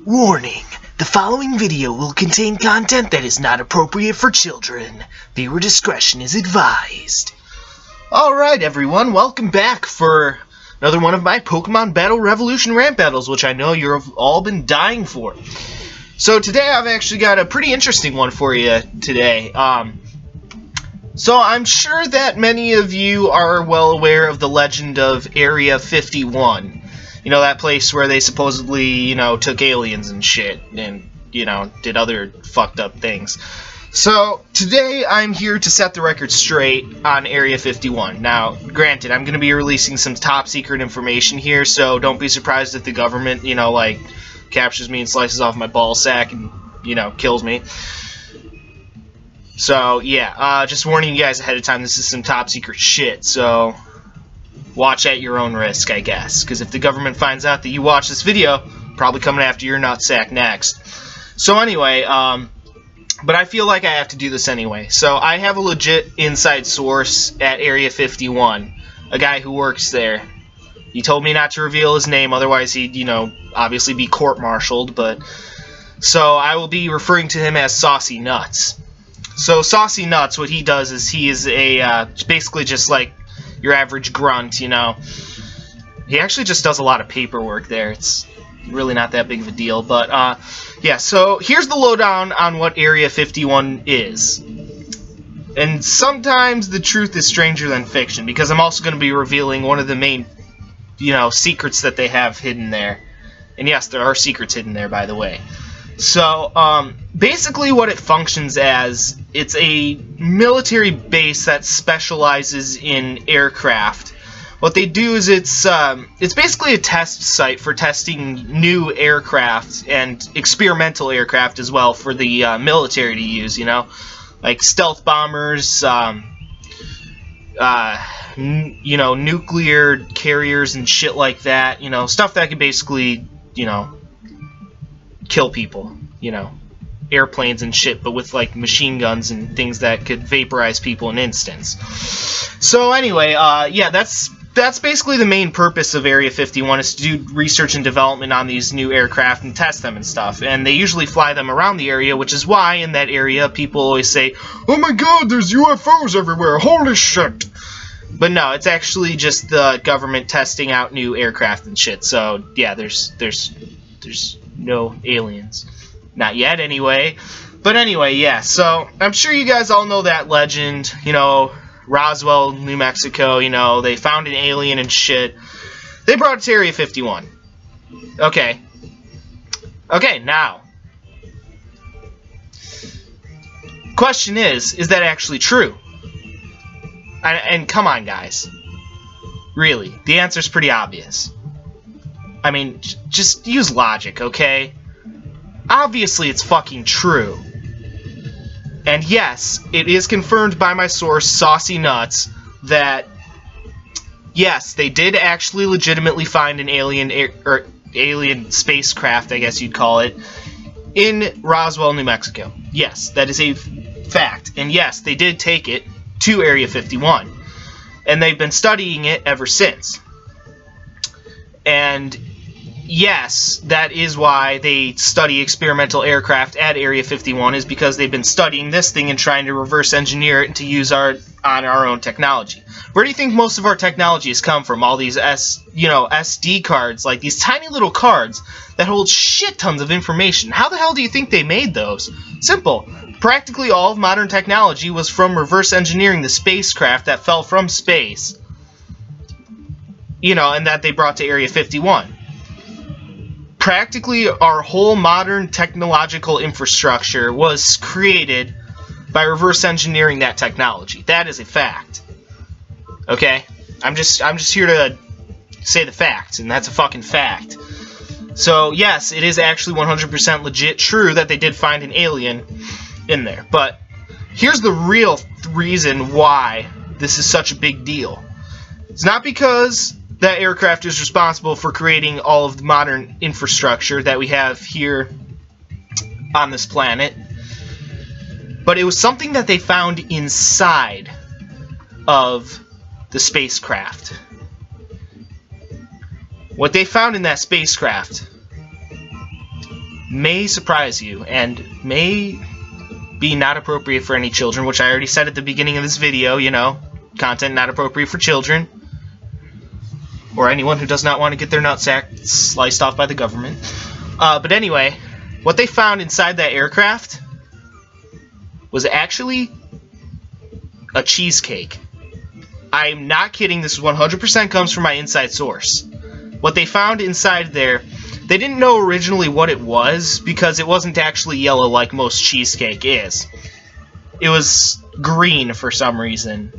Warning! The following video will contain content that is not appropriate for children. Viewer discretion is advised. Alright everyone, welcome back for another one of my Pokemon Battle Revolution rant battles, which I know you've all been dying for. So today I've actually got a pretty interesting one for you today. So I'm sure that many of you are well aware of the legend of Area 51. You know, that place where they supposedly, took aliens and shit and, did other fucked up things. So, today I'm here to set the record straight on Area 51. Now, granted, I'm going to be releasing some top secret information here, so don't be surprised if the government, captures me and slices off my ball sack and, kills me. So, yeah, just warning you guys ahead of time, this is some top secret shit, so watch at your own risk, I guess. Because if the government finds out that you watch this video, probably coming after your nutsack next. So anyway, but I feel like I have to do this anyway. So I have a legit inside source at Area 51. A guy who works there. He told me not to reveal his name, otherwise he'd, obviously be court-martialed, but so I will be referring to him as Saucy Nuts. So Saucy Nuts, what he does is he is a, basically just like your average grunt, He actually just does a lot of paperwork there. It's really not that big of a deal, but, yeah, so here's the lowdown on what Area 51 is. And sometimes the truth is stranger than fiction, because I'm also going to be revealing one of the main, secrets that they have hidden there. And yes, there are secrets hidden there, by the way. So, basically what it functions as, it's a military base that specializes in aircraft. What they do is it's basically a test site for testing new aircraft and experimental aircraft as well for the military to use, like stealth bombers, nuclear carriers and shit like that, stuff that could basically, kill people, airplanes and shit, but with like machine guns and things that could vaporize people in instants. So anyway, yeah, that's basically the main purpose of Area 51, is to do research and development on these new aircraft and test them and stuff. And they usually fly them around the area, which is why in that area people always say, "Oh my god, there's UFOs everywhere, holy shit!" But no, it's actually just the government testing out new aircraft and shit. So yeah, there's no aliens. Not yet, anyway. But anyway, yeah, so I'm sure you guys all know that legend, Roswell, New Mexico, they found an alien and shit. They brought it to Area 51. Okay. Okay, now. Question is that actually true? And come on, guys. Really, the answer's pretty obvious. I mean, just use logic, okay? Obviously, it's fucking true. And yes, it is confirmed by my source, Saucy Nuts, that yes, they did actually legitimately find an alien spacecraft, I guess you'd call it, in Roswell, New Mexico. Yes, that is a fact. And yes, they did take it to Area 51. And they've been studying it ever since. And yes, that is why they study experimental aircraft at Area 51, is because they've been studying this thing and trying to reverse engineer it to use on our own technology. Where do you think most of our technology has come from? All these SD cards, like these tiny little cards that hold shit tons of information. How the hell do you think they made those? Simple. Practically all of modern technology was from reverse engineering the spacecraft that fell from space, and that they brought to Area 51. Practically our whole modern technological infrastructure was created by reverse engineering that technology. That is a fact. Okay? I'm just here to say the facts, and that's a fucking fact. So, yes, it is actually 100% legit true that they did find an alien in there. But here's the real reason why this is such a big deal. It's not because that aircraft is responsible for creating all of the modern infrastructure that we have here on this planet, but it was something that they found inside of the spacecraft. What they found in that spacecraft may surprise you and may be not appropriate for any children, which I already said at the beginning of this video, you know, content not appropriate for children or anyone who does not want to get their nutsack sliced off by the government. But anyway, what they found inside that aircraft was actually a cheesecake. I'm not kidding, this 100% comes from my inside source. What they found inside there, they didn't know originally what it was because it wasn't actually yellow like most cheesecake is. It was green for some reason.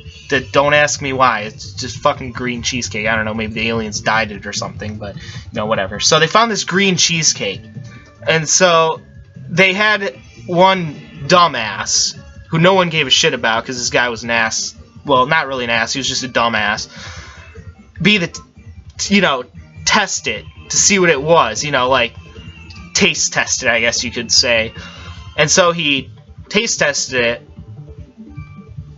Don't ask me why. It's just fucking green cheesecake. I don't know, maybe the aliens dyed it or something, but no, whatever. So they found this green cheesecake. And so they had one dumbass who no one gave a shit about because this guy was an ass. Well, not really an ass. He was just a dumbass. Test it to see what it was. You know, like, taste test it, I guess you could say. And so he taste tested it,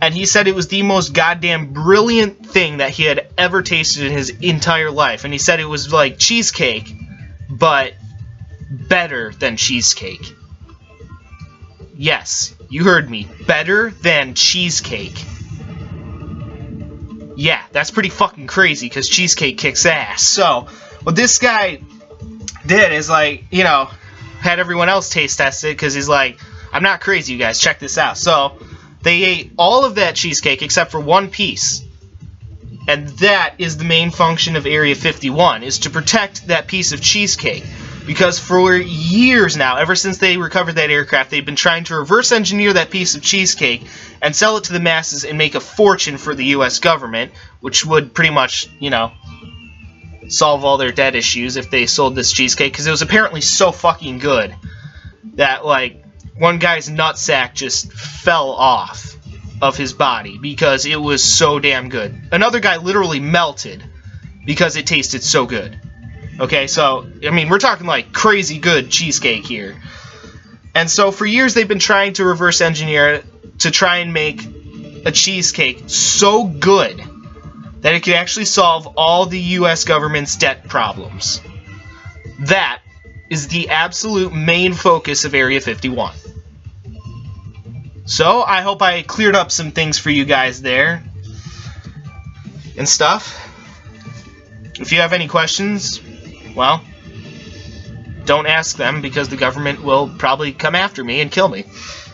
and he said it was the most goddamn brilliant thing that he had ever tasted in his entire life. And he said it was like cheesecake, but better than cheesecake. Yes, you heard me. Better than cheesecake. Yeah, that's pretty fucking crazy, because cheesecake kicks ass. So, what this guy did is, like, you know, had everyone else taste test it, because he's like, I'm not crazy, you guys, check this out. So, they ate all of that cheesecake except for one piece. And that is the main function of Area 51, is to protect that piece of cheesecake. Because for years now, ever since they recovered that aircraft, they've been trying to reverse engineer that piece of cheesecake and sell it to the masses and make a fortune for the US government, which would pretty much, you know, solve all their debt issues if they sold this cheesecake, because it was apparently so fucking good that, like, one guy's nutsack just fell off of his body because it was so damn good. Another guy literally melted because it tasted so good. Okay, so, I mean, we're talking like crazy good cheesecake here. And so for years they've been trying to reverse engineer it to try and make a cheesecake so good that it could actually solve all the US government's debt problems. That is the absolute main focus of Area 51. So, I hope I cleared up some things for you guys there and stuff. If you have any questions, well, don't ask them, because the government will probably come after me and kill me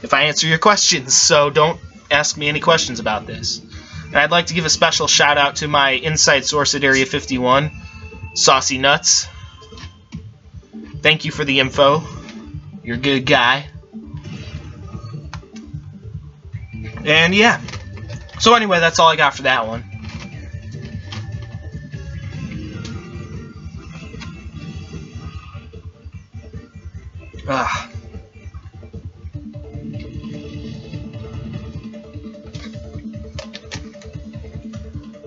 if I answer your questions. So don't ask me any questions about this. And I'd like to give a special shout out to my inside source at Area 51, Saucy Nuts. Thank you for the info. You're a good guy. And yeah. So anyway, that's all I got for that one.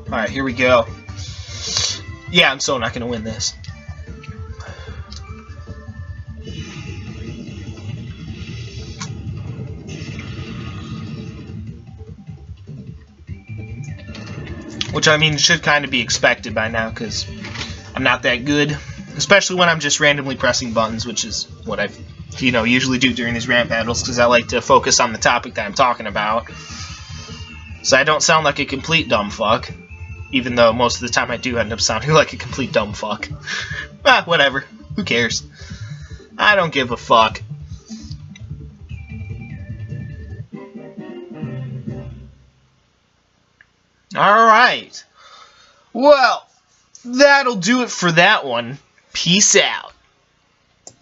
Alright, here we go. Yeah, I'm so not gonna win this. Which, I mean, should kind of be expected by now, because I'm not that good. Especially when I'm just randomly pressing buttons, which is what I, usually do during these rant battles, because I like to focus on the topic that I'm talking about. So I don't sound like a complete dumb fuck, even though most of the time I do end up sounding like a complete dumb fuck. Whatever. Who cares? I don't give a fuck. Alright. Well, that'll do it for that one. Peace out.